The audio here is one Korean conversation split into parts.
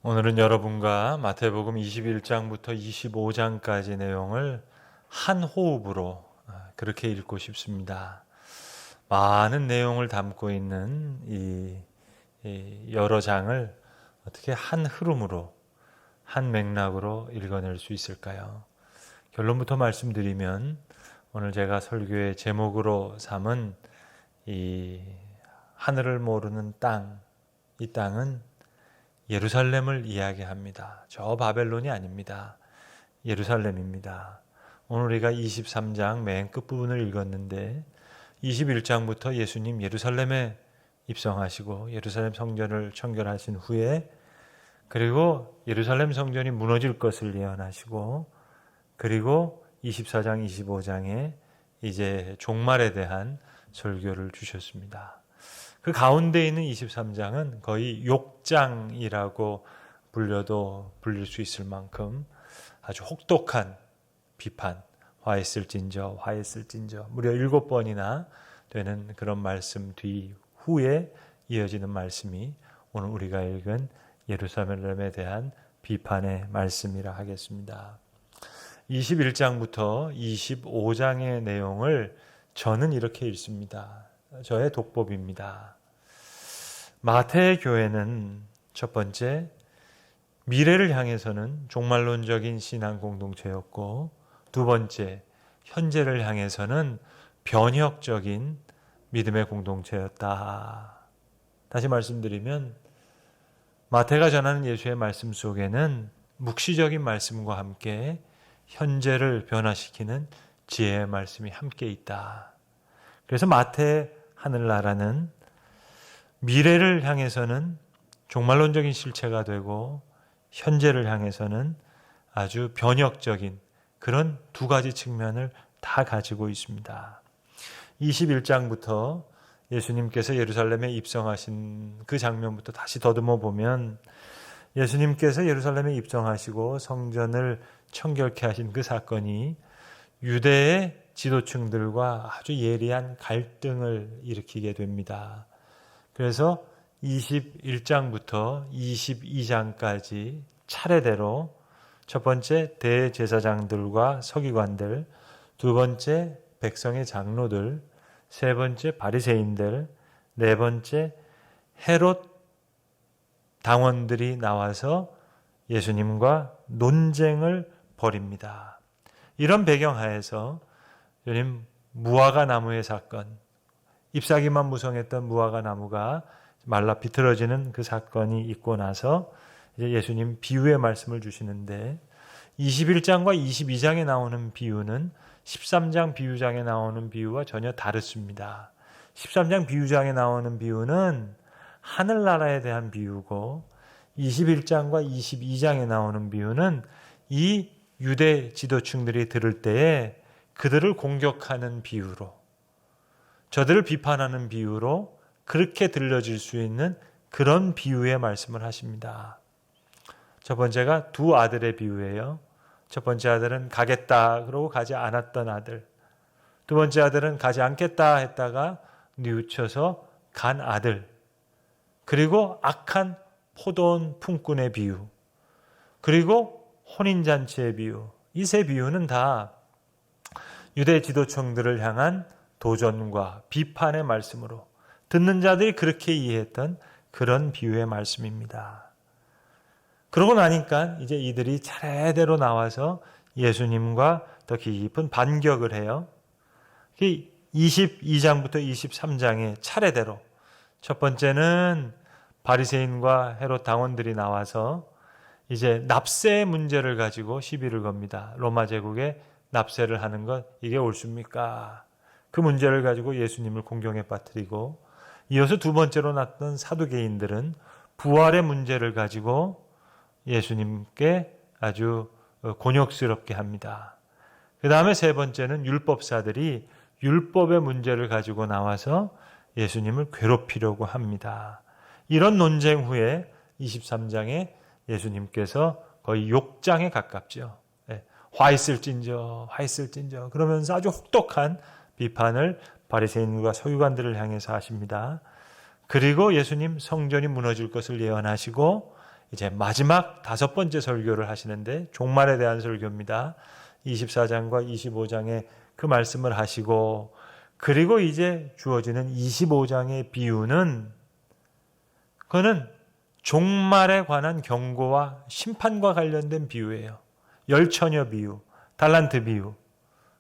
오늘은 여러분과 마태복음 21장부터 25장까지 내용을 한 호흡으로 그렇게 읽고 싶습니다. 많은 내용을 담고 있는 이 여러 장을 어떻게 한 흐름으로, 한 맥락으로 읽어낼 수 있을까요? 결론부터 말씀드리면 오늘 제가 설교의 제목으로 삼은 이 하늘을 모르는 땅, 이 땅은 예루살렘을 이야기합니다. 저 바벨론이 아닙니다. 예루살렘입니다. 오늘 우리가 23장 맨 끝부분을 읽었는데 21장부터 예수님 예루살렘에 입성하시고 예루살렘 성전을 청결하신 후에 그리고 예루살렘 성전이 무너질 것을 예언하시고 그리고 24장, 25장에 이제 종말에 대한 설교를 주셨습니다. 그 가운데 있는 23장은 거의 욕장이라고 불릴 수 있을 만큼 아주 혹독한 비판, 화했을진저 무려 7번이나 되는 그런 말씀 후에 이어지는 말씀이 오늘 우리가 읽은 예루살렘에 대한 비판의 말씀이라 하겠습니다. 21장부터 25장의 내용을 저는 이렇게 읽습니다. 저의 독법입니다. 마태의 교회는 첫 번째, 미래를 향해서는 종말론적인 신앙 공동체였고, 두 번째, 현재를 향해서는 변혁적인 믿음의 공동체였다. 다시 말씀드리면 마태가 전하는 예수의 말씀 속에는 묵시적인 말씀과 함께 현재를 변화시키는 지혜의 말씀이 함께 있다. 그래서 마태 하늘나라는 미래를 향해서는 종말론적인 실체가 되고 현재를 향해서는 아주 변혁적인 그런 두 가지 측면을 다 가지고 있습니다. 21장부터 예수님께서 예루살렘에 입성하신 그 장면부터 다시 더듬어 보면 예수님께서 예루살렘에 입성하시고 성전을 청결케 하신 그 사건이 유대의 지도층들과 아주 예리한 갈등을 일으키게 됩니다. 그래서 21장부터 22장까지 차례대로 첫 번째 대제사장들과 서기관들, 두 번째 백성의 장로들, 세 번째 바리새인들, 네 번째 헤롯 당원들이 나와서 예수님과 논쟁을 벌입니다. 이런 배경 하에서 예수님 무화과 나무의 사건, 잎사귀만 무성했던 무화과 나무가 말라 비틀어지는 그 사건이 있고 나서 이제 예수님 비유의 말씀을 주시는데 21장과 22장에 나오는 비유는 13장 비유장에 나오는 비유와 전혀 다릅니다. 13장 비유장에 나오는 비유는 하늘나라에 대한 비유고 21장과 22장에 나오는 비유는 이 유대 지도층들이 들을 때에 그들을 공격하는 비유로, 저들을 비판하는 비유로 그렇게 들려질 수 있는 그런 비유의 말씀을 하십니다. 첫 번째가 두 아들의 비유예요. 첫 번째 아들은 가겠다 그러고 가지 않았던 아들, 두 번째 아들은 가지 않겠다 했다가 뉘우쳐서 간 아들, 그리고 악한 포도원 품꾼의 비유, 그리고 혼인잔치의 비유. 이 세 비유는 다 유대 지도층들을 향한 도전과 비판의 말씀으로 듣는 자들이 그렇게 이해했던 그런 비유의 말씀입니다. 그러고 나니까 이제 이들이 차례대로 나와서 예수님과 더 깊은 반격을 해요. 22장부터 23장에 차례대로 첫 번째는 바리새인과 헤롯 당원들이 나와서 이제 납세 문제를 가지고 시비를 겁니다. 로마 제국에 납세를 하는 것 이게 옳습니까? 그 문제를 가지고 예수님을 공경에 빠뜨리고 이어서 두 번째로 났던 사두개인들은 부활의 문제를 가지고 예수님께 아주 곤욕스럽게 합니다. 그 다음에 세 번째는 율법사들이 율법의 문제를 가지고 나와서 예수님을 괴롭히려고 합니다. 이런 논쟁 후에 23장에 예수님께서 거의 욕장에 가깝죠. 화있을진저 그러면서 아주 혹독한 비판을 바리새인과 서기관들을 향해서 하십니다. 그리고 예수님 성전이 무너질 것을 예언하시고 이제 마지막 5번째 설교를 하시는데 종말에 대한 설교입니다. 24장과 25장에 그 말씀을 하시고 그리고 이제 주어지는 25장의 비유는 그거는 종말에 관한 경고와 심판과 관련된 비유예요. 열처녀 비유, 달란트 비유.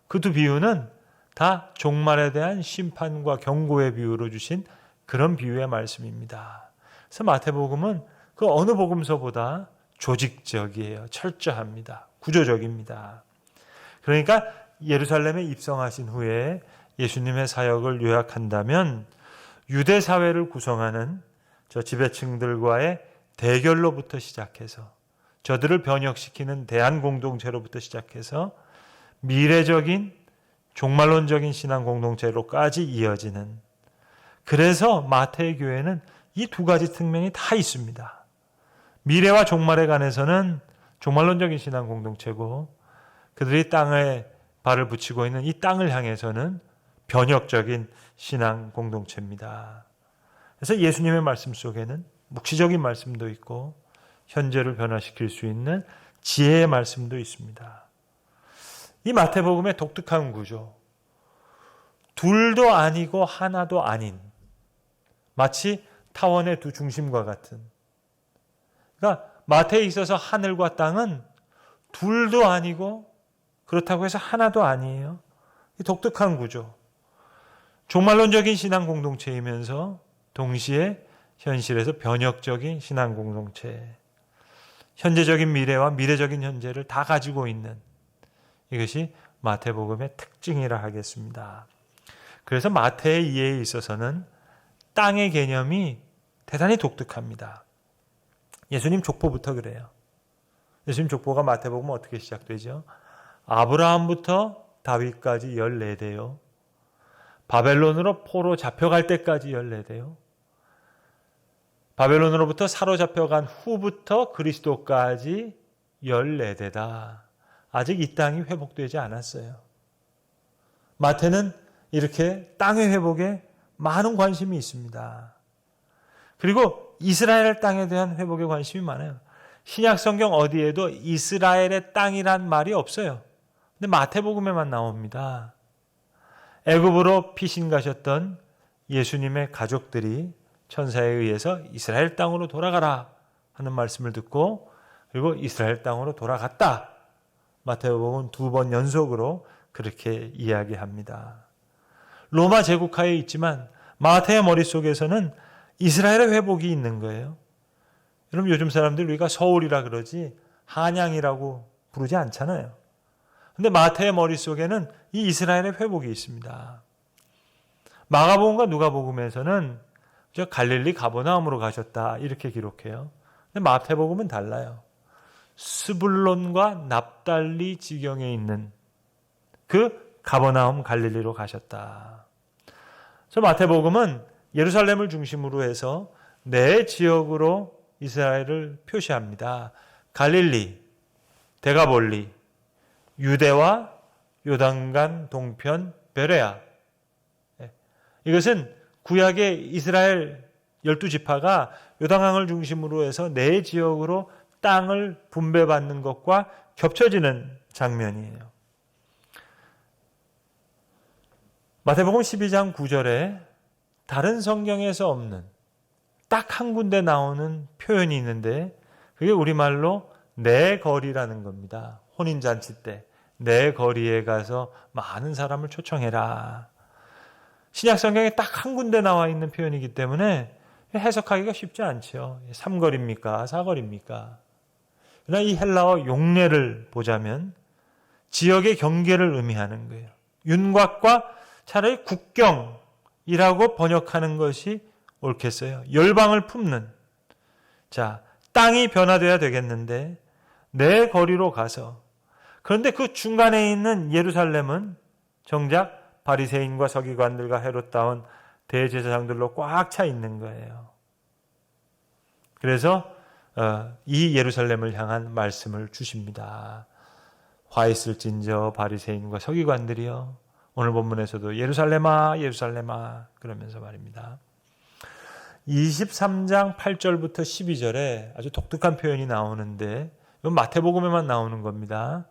그 두 비유는 다 종말에 대한 심판과 경고의 비유로 주신 그런 비유의 말씀입니다. 그래서 마태복음은 그 어느 복음서보다 조직적이에요. 철저합니다. 구조적입니다. 그러니까 예루살렘에 입성하신 후에 예수님의 사역을 요약한다면 유대 사회를 구성하는 저 지배층들과의 대결로부터 시작해서 저들을 변혁시키는 대한 공동체로부터 시작해서 미래적인 종말론적인 신앙 공동체로까지 이어지는, 그래서 마태의 교회는 이 두 가지 측면이 다 있습니다. 미래와 종말에 관해서는 종말론적인 신앙 공동체고 그들이 땅에 발을 붙이고 있는 이 땅을 향해서는 변혁적인 신앙 공동체입니다. 그래서 예수님의 말씀 속에는 묵시적인 말씀도 있고 현재를 변화시킬 수 있는 지혜의 말씀도 있습니다. 이 마태복음의 독특한 구조, 둘도 아니고 하나도 아닌, 마치 타원의 두 중심과 같은, 그러니까 마태에 있어서 하늘과 땅은 둘도 아니고 그렇다고 해서 하나도 아니에요. 이 독특한 구조, 종말론적인 신앙 공동체이면서 동시에 현실에서 변혁적인 신앙 공동체, 현재적인 미래와 미래적인 현재를 다 가지고 있는, 이것이 마태복음의 특징이라 하겠습니다. 그래서 마태의 이해에 있어서는 땅의 개념이 대단히 독특합니다. 예수님 족보부터 그래요. 예수님 족보가 마태복음 어떻게 시작되죠? 아브라함부터 다윗까지 14대요. 바벨론으로 포로 잡혀갈 때까지 14대요. 바벨론으로부터 사로잡혀간 후부터 그리스도까지 14대다. 아직 이 땅이 회복되지 않았어요. 마태는 이렇게 땅의 회복에 많은 관심이 있습니다. 그리고 이스라엘 땅에 대한 회복에 관심이 많아요. 신약 성경 어디에도 이스라엘의 땅이란 말이 없어요. 근데 마태복음에만 나옵니다. 애굽으로 피신 가셨던 예수님의 가족들이 천사에 의해서 이스라엘 땅으로 돌아가라 하는 말씀을 듣고 그리고 이스라엘 땅으로 돌아갔다. 마태복음은 2번 연속으로 그렇게 이야기합니다. 로마 제국하에 있지만 마태의 머릿속에서는 이스라엘의 회복이 있는 거예요. 여러분 요즘 사람들 우리가 서울이라 그러지 한양이라고 부르지 않잖아요. 근데 마태의 머릿속에는 이 이스라엘의 회복이 있습니다. 마가복음과 누가복음에서는 저 갈릴리 가버나움으로 가셨다 이렇게 기록해요. 근데 마태복음은 달라요. 스불론과 납달리 지경에 있는 그 가버나움 갈릴리로 가셨다. 그래서 마태복음은 예루살렘을 중심으로 해서 네 지역으로 이스라엘을 표시합니다. 갈릴리, 데가볼리, 유대와 요단강 동편 베레아. 이것은 구약의 이스라엘 12지파가 요단강을 중심으로 해서 네 지역으로 땅을 분배받는 것과 겹쳐지는 장면이에요. 마태복음 12장 9절에 다른 성경에서 없는 딱 한 군데 나오는 표현이 있는데 그게 우리말로 내 거리라는 겁니다. 혼인잔치 때 내 거리에 가서 많은 사람을 초청해라. 신약 성경에 딱 한 군데 나와 있는 표현이기 때문에 해석하기가 쉽지 않죠. 삼거리입니까? 사거리입니까? 그러나 이 헬라어 용례를 보자면 지역의 경계를 의미하는 거예요. 윤곽과 차라리 국경이라고 번역하는 것이 옳겠어요. 열방을 품는. 자, 땅이 변화돼야 되겠는데 내 거리로 가서, 그런데 그 중간에 있는 예루살렘은 정작 바리새인과 서기관들과 헤롯다운 대제사장들로 꽉 차 있는 거예요. 그래서 이 예루살렘을 향한 말씀을 주십니다. 화 있을진저 바리새인과 서기관들이여. 오늘 본문에서도 예루살렘아 예루살렘아 그러면서 말입니다. 23장 8절부터 12절에 아주 독특한 표현이 나오는데 이건 마태복음에만 나오는 겁니다.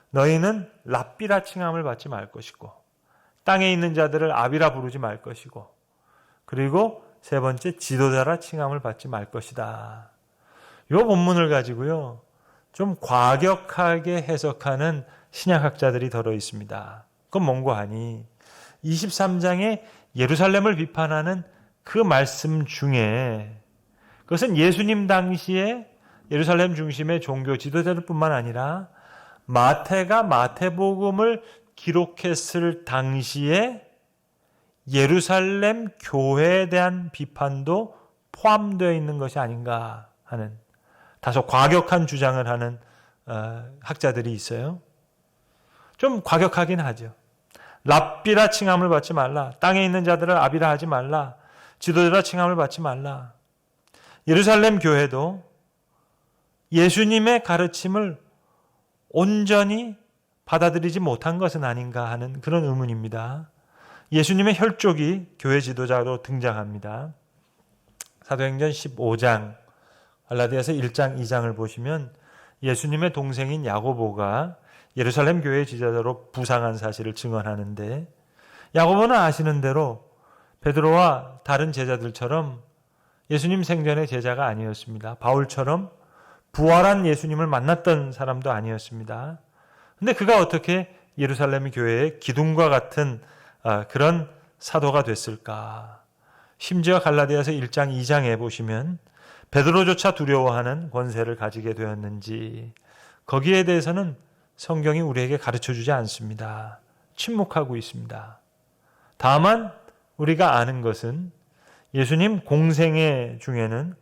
너희는 랍비라 칭함을 받지 말 것이고 땅에 있는 자들을 아비라 부르지 말 것이고 그리고 세 번째 지도자라 칭함을 받지 말 것이다. 이 본문을 가지고요 좀 과격하게 해석하는 신약학자들이 더러 있습니다. 그건 뭔고 하니 23장에 예루살렘을 비판하는 그 말씀 중에 그것은 예수님 당시에 예루살렘 중심의 종교 지도자들뿐만 아니라 마태가 마태복음을 기록했을 당시에 예루살렘 교회에 대한 비판도 포함되어 있는 것이 아닌가 하는 다소 과격한 주장을 하는 학자들이 있어요. 좀 과격하긴 하죠. 랍비라 칭함을 받지 말라. 땅에 있는 자들을 아비라 하지 말라. 지도자라 칭함을 받지 말라. 예루살렘 교회도 예수님의 가르침을 온전히 받아들이지 못한 것은 아닌가 하는 그런 의문입니다. 예수님의 혈족이 교회 지도자로 등장합니다. 사도행전 15장, 갈라디아서 1장, 2장을 보시면 예수님의 동생인 야고보가 예루살렘 교회 지도자로 부상한 사실을 증언하는데 야고보는 아시는 대로 베드로와 다른 제자들처럼 예수님 생전의 제자가 아니었습니다. 바울처럼 부활한 예수님을 만났던 사람도 아니었습니다. 근데 그가 어떻게 예루살렘 교회의 기둥과 같은 그런 사도가 됐을까? 심지어 갈라디아서 1장, 2장에 보시면 베드로조차 두려워하는 권세를 가지게 되었는지 거기에 대해서는 성경이 우리에게 가르쳐주지 않습니다. 침묵하고 있습니다. 다만 우리가 아는 것은 예수님 공생애 중에는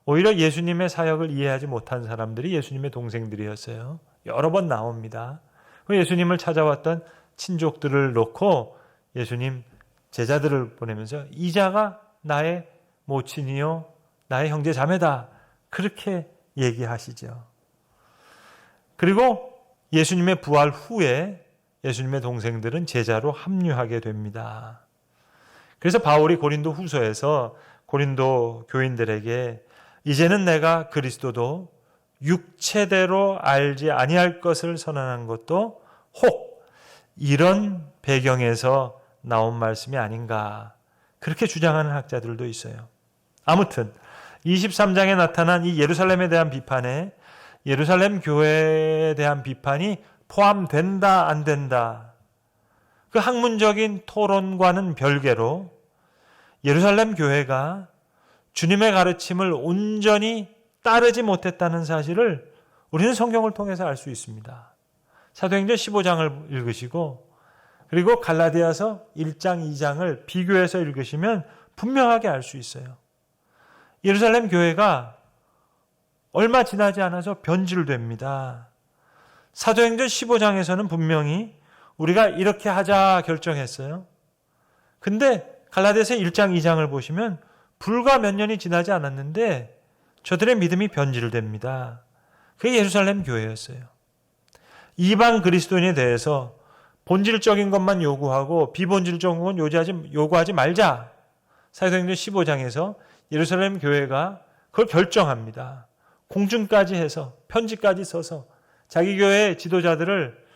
오히려 예수님의 사역을 이해하지 못한 사람들이 예수님의 동생들이었어요. 여러 번 나옵니다. 예수님을 찾아왔던 친족들을 놓고 예수님 제자들을 보내면서 이자가 나의 모친이요 나의 형제 자매다 그렇게 얘기하시죠. 그리고 예수님의 부활 후에 예수님의 동생들은 제자로 합류하게 됩니다. 그래서 바울이 고린도 후서에서 고린도 교인들에게 이제는 내가 그리스도도 육체대로 알지 아니할 것을 선언한 것도 혹 이런 배경에서 나온 말씀이 아닌가 그렇게 주장하는 학자들도 있어요. 아무튼 23장에 나타난 이 예루살렘에 대한 비판에 예루살렘 교회에 대한 비판이 포함된다 안 된다 그 학문적인 토론과는 별개로 예루살렘 교회가 주님의 가르침을 온전히 따르지 못했다는 사실을 우리는 성경을 통해서 알 수 있습니다. 사도행전 15장을 읽으시고 그리고 갈라디아서 1장, 2장을 비교해서 읽으시면 분명하게 알 수 있어요. 예루살렘 교회가 얼마 지나지 않아서 변질됩니다. 사도행전 15장에서는 분명히 우리가 이렇게 하자 결정했어요. 근데 갈라디아서 1장, 2장을 보시면 불과 몇 년이 지나지 않았는데 저들의 믿음이 변질됩니다. 그게 예루살렘 교회였어요. 이방 그리스도인에 대해서 본질적인 것만 요구하고 비본질적인 건 요구하지 말자. 사도행전 15장에서 예루살렘 교회가 그걸 결정합니다. 공증까지 해서 편지까지 써서 자기 교회 지도자들을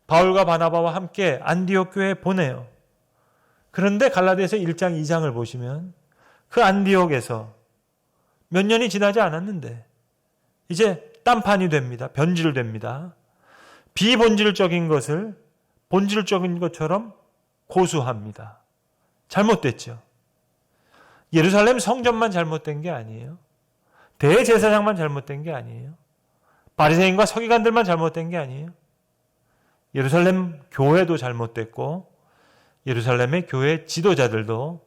바울과 바나바와 함께 안디옥 교회에 보내요. 그런데 갈라디아서 1장, 2장을 보시면 그 안디옥에서 몇 년이 지나지 않았는데 이제 딴판이 됩니다. 변질됩니다. 비본질적인 것을 본질적인 것처럼 고수합니다. 잘못됐죠. 예루살렘 성전만 잘못된 게 아니에요. 대제사장만 잘못된 게 아니에요. 바리새인과 서기관들만 잘못된 게 아니에요. 예루살렘 교회도 잘못됐고 예루살렘의 교회 지도자들도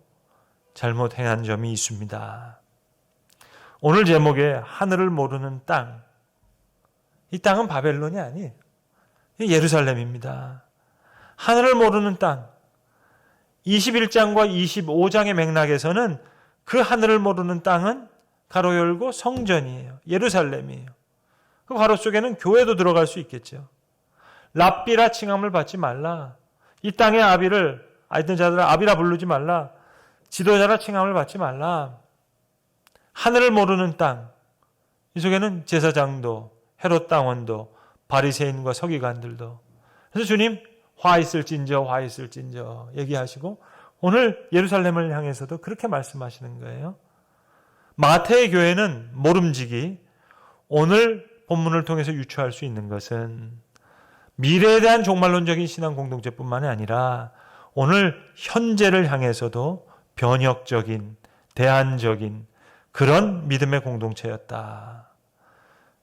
잘못 행한 점이 있습니다. 오늘 제목에 하늘을 모르는 땅. 이 땅은 바벨론이 아니에요. 예루살렘입니다. 하늘을 모르는 땅. 21장과 25장의 맥락에서는 그 하늘을 모르는 땅은 가로 열고 성전이에요. 예루살렘이에요. 그 가로 속에는 교회도 들어갈 수 있겠죠. 랍비라 칭함을 받지 말라. 이 땅의 아비를 알던 자들은 아비라 부르지 말라. 지도자라 칭함을 받지 말라. 하늘을 모르는 땅, 이 속에는 제사장도 헤롯 당원도 바리새인과 서기관들도. 그래서 주님 화 있을진저 화 있을진저 얘기하시고 오늘 예루살렘을 향해서도 그렇게 말씀하시는 거예요. 마태의 교회는 모름지기, 오늘 본문을 통해서 유추할 수 있는 것은 미래에 대한 종말론적인 신앙 공동체뿐만이 아니라 오늘 현재를 향해서도 변혁적인, 대안적인 그런 믿음의 공동체였다.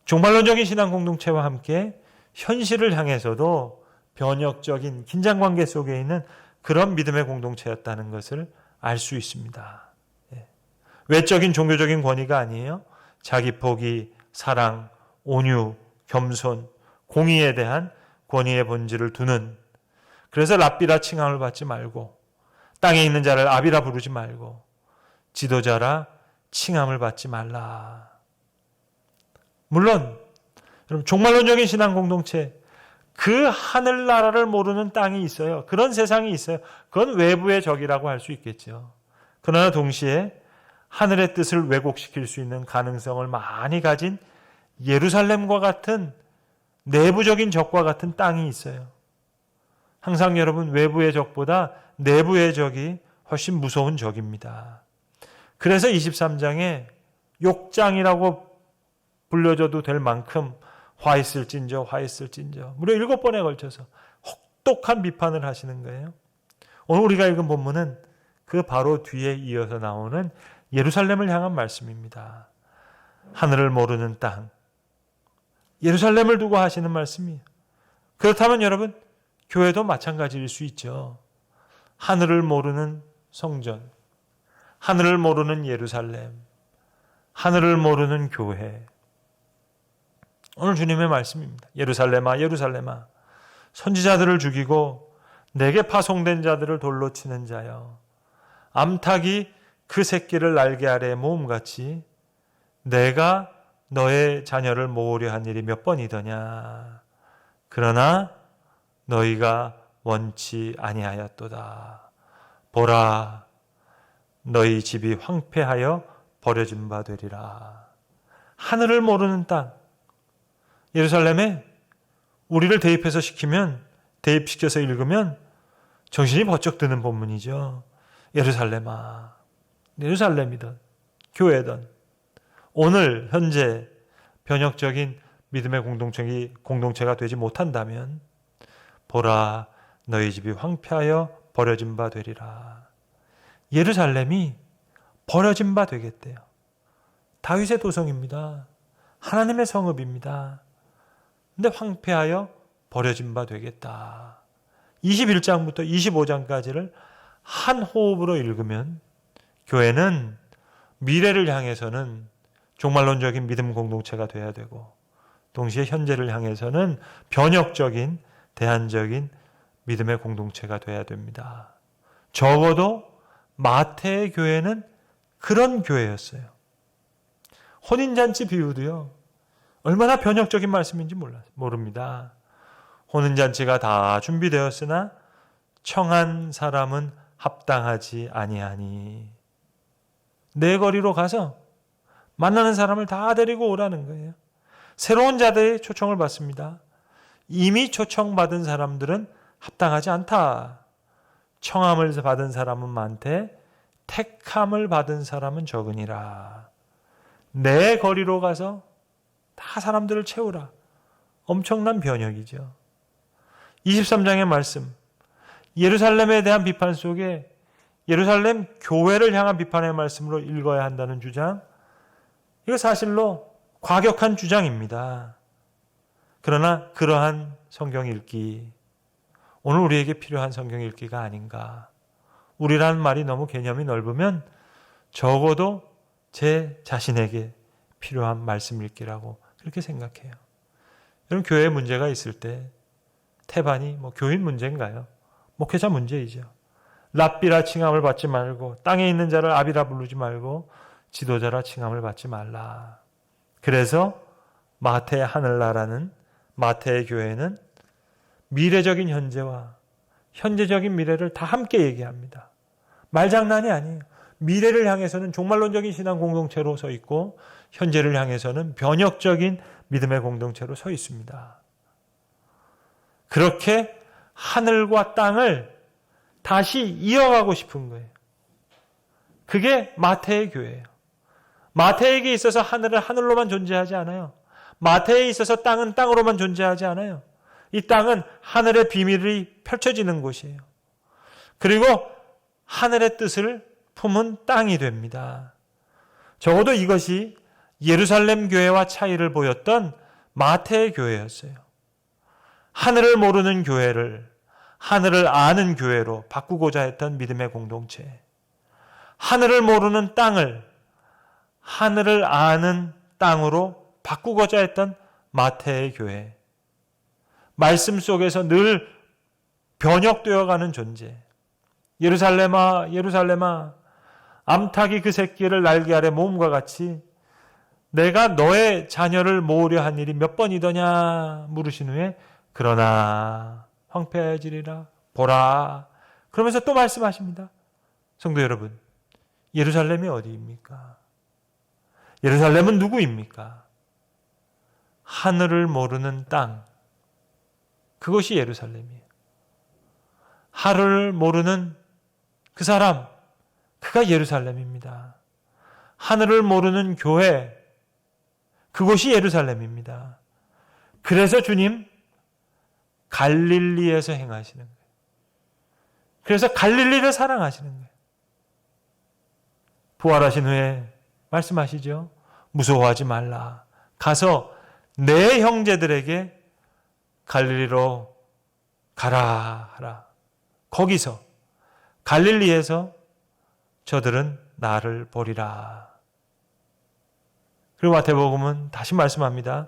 종말론적인 신앙 공동체와 함께 현실을 향해서도 변혁적인 긴장관계 속에 있는 그런 믿음의 공동체였다는 것을 알 수 있습니다. 외적인 종교적인 권위가 아니에요. 자기 포기, 사랑, 온유, 겸손, 공의에 대한 권위의 본질을 두는, 그래서 랍비라 칭함을 받지 말고 땅에 있는 자를 아비라 부르지 말고 지도자라 칭함을 받지 말라. 물론 여러분 종말론적인 신앙 공동체, 그 하늘나라를 모르는 땅이 있어요. 그런 세상이 있어요. 그건 외부의 적이라고 할 수 있겠죠. 그러나 동시에 하늘의 뜻을 왜곡시킬 수 있는 가능성을 많이 가진 예루살렘과 같은 내부적인 적과 같은 땅이 있어요. 항상 여러분 외부의 적보다 내부의 적이 훨씬 무서운 적입니다. 그래서 23장에 욕장이라고 불려줘도 될 만큼 화 있을진저 화 있을진저 무려 7번에 걸쳐서 혹독한 비판을 하시는 거예요. 오늘 우리가 읽은 본문은 그 바로 뒤에 이어서 나오는 예루살렘을 향한 말씀입니다. 하늘을 모르는 땅, 예루살렘을 두고 하시는 말씀이에요. 그렇다면 여러분 교회도 마찬가지일 수 있죠. 하늘을 모르는 성전, 하늘을 모르는 예루살렘, 하늘을 모르는 교회. 오늘 주님의 말씀입니다. 예루살렘아 예루살렘아 선지자들을 죽이고 내게 파송된 자들을 돌로 치는 자여, 암탉이 그 새끼를 날개 아래에 모음같이 내가 너의 자녀를 모으려 한 일이 몇 번이더냐. 그러나 너희가 원치 아니하였도다. 보라, 너희 집이 황폐하여 버려진 바 되리라. 하늘을 모르는 땅, 예루살렘에 우리를 대입시켜서 읽으면 정신이 번쩍 드는 본문이죠. 예루살렘아, 예루살렘이든 교회든 오늘 현재 변혁적인 믿음의 공동체가 되지 못한다면 보라, 너희 집이 황폐하여 버려진 바 되리라. 예루살렘이 버려진 바 되겠대요. 다윗의 도성입니다. 하나님의 성읍입니다. 근데 황폐하여 버려진 바 되겠다. 21장부터 25장까지를 한 호흡으로 읽으면 교회는 미래를 향해서는 종말론적인 믿음 공동체가 돼야 되고 동시에 현재를 향해서는 변혁적인 대안적인 믿음의 공동체가 돼야 됩니다. 적어도 마태의 교회는 그런 교회였어요. 혼인잔치 비유도요, 얼마나 변혁적인 말씀인지 모릅니다. 혼인잔치가 다 준비되었으나 청한 사람은 합당하지 아니하니. 내 거리로 가서 만나는 사람을 다 데리고 오라는 거예요. 새로운 자들의 초청을 받습니다. 이미 초청받은 사람들은 합당하지 않다. 청함을 받은 사람은 많되 택함을 받은 사람은 적으니라. 내 거리로 가서 다 사람들을 채우라. 엄청난 변혁이죠. 23장의 말씀, 예루살렘에 대한 비판 속에 예루살렘 교회를 향한 비판의 말씀으로 읽어야 한다는 주장, 이거 사실로 과격한 주장입니다. 그러나 그러한 성경 읽기, 오늘 우리에게 필요한 성경 읽기가 아닌가. 우리라는 말이 너무 개념이 넓으면 적어도 제 자신에게 필요한 말씀 읽기라고 그렇게 생각해요. 여러분, 교회에 문제가 있을 때 태반이 교인 문제인가요? 목회자 문제이죠. 랍비라 칭함을 받지 말고 땅에 있는 자를 아비라 부르지 말고 지도자라 칭함을 받지 말라. 그래서 마태의 하늘나라는, 마태의 교회는 미래적인 현재와 현재적인 미래를 다 함께 얘기합니다. 말장난이 아니에요. 미래를 향해서는 종말론적인 신앙 공동체로 서 있고 현재를 향해서는 변혁적인 믿음의 공동체로 서 있습니다. 그렇게 하늘과 땅을 다시 이어가고 싶은 거예요. 그게 마태의 교회예요. 마태에게 있어서 하늘은 하늘로만 존재하지 않아요. 마태에 있어서 땅은 땅으로만 존재하지 않아요. 이 땅은 하늘의 비밀이 펼쳐지는 곳이에요. 그리고 하늘의 뜻을 품은 땅이 됩니다. 적어도 이것이 예루살렘 교회와 차이를 보였던 마태의 교회였어요. 하늘을 모르는 교회를 하늘을 아는 교회로 바꾸고자 했던 믿음의 공동체. 하늘을 모르는 땅을 하늘을 아는 땅으로 바꾸고자 했던 마태의 교회. 말씀 속에서 늘 변혁되어 가는 존재. 예루살렘아, 예루살렘아, 암탉이 그 새끼를 날개 아래 모음과 같이 내가 너의 자녀를 모으려 한 일이 몇 번이더냐 물으신 후에 그러나 황폐해지리라 보라. 그러면서 또 말씀하십니다. 성도 여러분, 예루살렘이 어디입니까? 예루살렘은 누구입니까? 하늘을 모르는 땅, 그것이 예루살렘이에요. 하늘을 모르는 그 사람, 그가 예루살렘입니다. 하늘을 모르는 교회, 그곳이 예루살렘입니다. 그래서 주님 갈릴리에서 행하시는 거예요. 그래서 갈릴리를 사랑하시는 거예요. 부활하신 후에 말씀하시죠. 무서워하지 말라. 가서 내 형제들에게 갈릴리로 가라 하라. 거기서 갈릴리에서 저들은 나를 보리라. 그리고 마태복음은 다시 말씀합니다.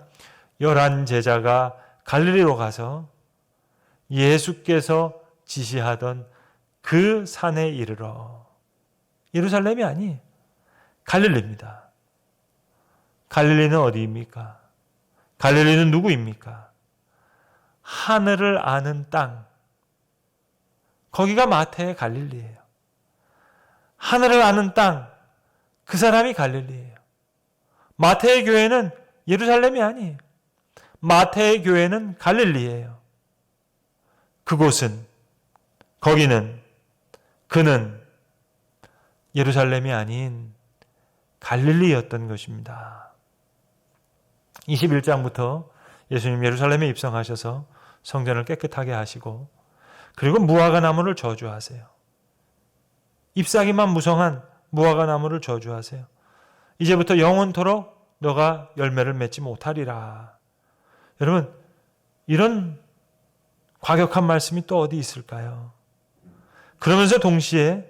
11 제자가 갈릴리로 가서 예수께서 지시하던 그 산에 이르러. 예루살렘이 아니 갈릴리입니다. 갈릴리는 어디입니까? 갈릴리는 누구입니까? 하늘을 아는 땅. 거기가 마태의 갈릴리예요. 하늘을 아는 땅. 그 사람이 갈릴리예요. 마태의 교회는 예루살렘이 아니에요. 마태의 교회는 갈릴리예요. 그곳은, 거기는, 그는 예루살렘이 아닌 갈릴리였던 것입니다. 21장부터 예수님 예루살렘에 입성하셔서 성전을 깨끗하게 하시고 그리고 무화과 나무를 저주하세요. 잎사귀만 무성한 무화과 나무를 저주하세요. 이제부터 영원토록 너가 열매를 맺지 못하리라. 여러분, 이런 과격한 말씀이 또 어디 있을까요? 그러면서 동시에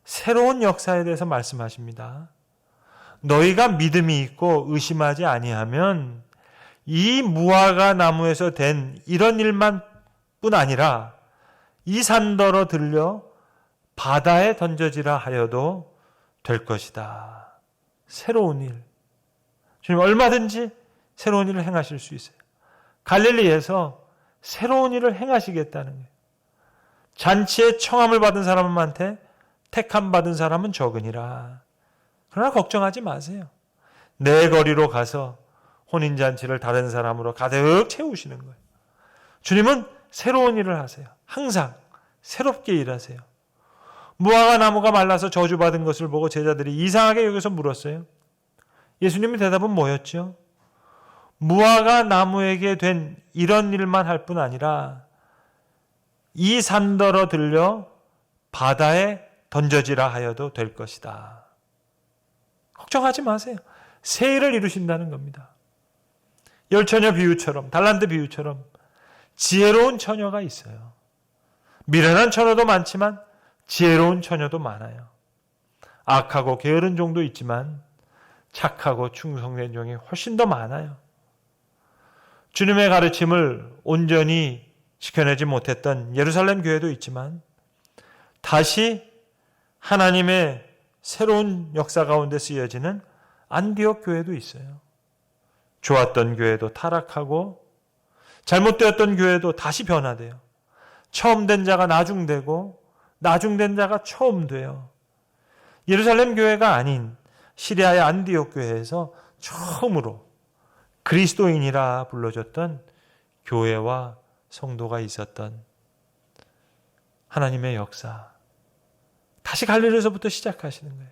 새로운 역사에 대해서 말씀하십니다. 너희가 믿음이 있고 의심하지 아니하면 이 무화과 나무에서 된 이런 일만 뿐 아니라 이 산더러 들려 바다에 던져지라 하여도 될 것이다. 새로운 일. 주님 얼마든지 새로운 일을 행하실 수 있어요. 갈릴리에서 새로운 일을 행하시겠다는 거예요. 잔치에 청함을 받은 사람한테 택함 받은 사람은 적으니라. 그러나 걱정하지 마세요. 내 거리로 가서 혼인잔치를 다른 사람으로 가득 채우시는 거예요. 주님은 새로운 일을 하세요. 항상 새롭게 일하세요. 무화과 나무가 말라서 저주받은 것을 보고 제자들이 이상하게 여기서 물었어요. 예수님의 대답은 뭐였죠? 무화과 나무에게 된 이런 일만 할 뿐 아니라 이 산더러 들려 바다에 던져지라 하여도 될 것이다. 걱정하지 마세요. 새 일을 이루신다는 겁니다. 열처녀 비유처럼, 달란트 비유처럼 지혜로운 처녀가 있어요. 미련한 처녀도 많지만 지혜로운 처녀도 많아요. 악하고 게으른 종도 있지만 착하고 충성된 종이 훨씬 더 많아요. 주님의 가르침을 온전히 지켜내지 못했던 예루살렘 교회도 있지만 다시 하나님의 새로운 역사 가운데 쓰여지는 안디옥 교회도 있어요. 좋았던 교회도 타락하고 잘못되었던 교회도 다시 변화돼요. 처음 된 자가 나중되고 나중된 자가 처음 돼요. 예루살렘 교회가 아닌 시리아의 안디옥 교회에서 처음으로 그리스도인이라 불러줬던 교회와 성도가 있었던 하나님의 역사, 다시 갈릴리에서부터 시작하시는 거예요.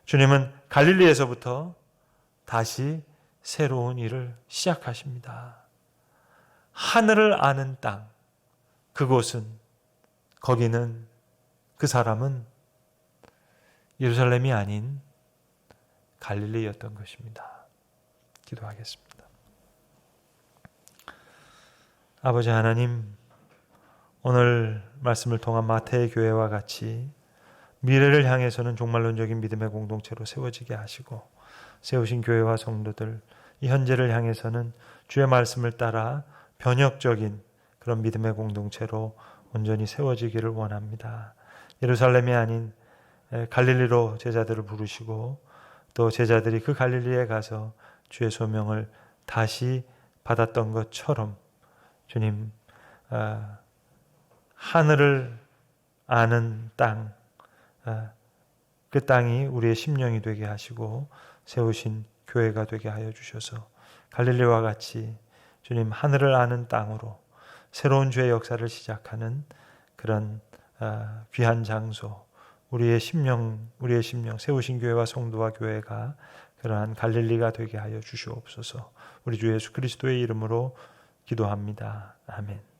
주님은 갈릴리에서부터 다시 새로운 일을 시작하십니다. 하늘을 아는 땅, 그곳은, 거기는, 그 사람은 예루살렘이 아닌 갈릴리였던 것입니다. 기도하겠습니다. 아버지 하나님, 오늘 말씀을 통한 마태의 교회와 같이 미래를 향해서는 종말론적인 믿음의 공동체로 세워지게 하시고, 세우신 교회와 성도들, 이 현재를 향해서는 주의 말씀을 따라 변혁적인 그런 믿음의 공동체로 온전히 세워지기를 원합니다. 예루살렘이 아닌 갈릴리로 제자들을 부르시고, 또 제자들이 그 갈릴리에 가서 주의 소명을 다시 받았던 것처럼 주님, 하늘을 아는 땅, 그 땅이 우리의 심령이 되게 하시고 세우신 교회가 되게 하여 주셔서 갈릴리와 같이 주님, 하늘을 아는 땅으로 새로운 주의 역사를 시작하는 그런 귀한 장소, 우리의 심령 세우신 교회와 성도와 교회가 그러한 갈릴리가 되게 하여 주시옵소서. 우리 주 예수 그리스도의 이름으로 기도합니다. 아멘.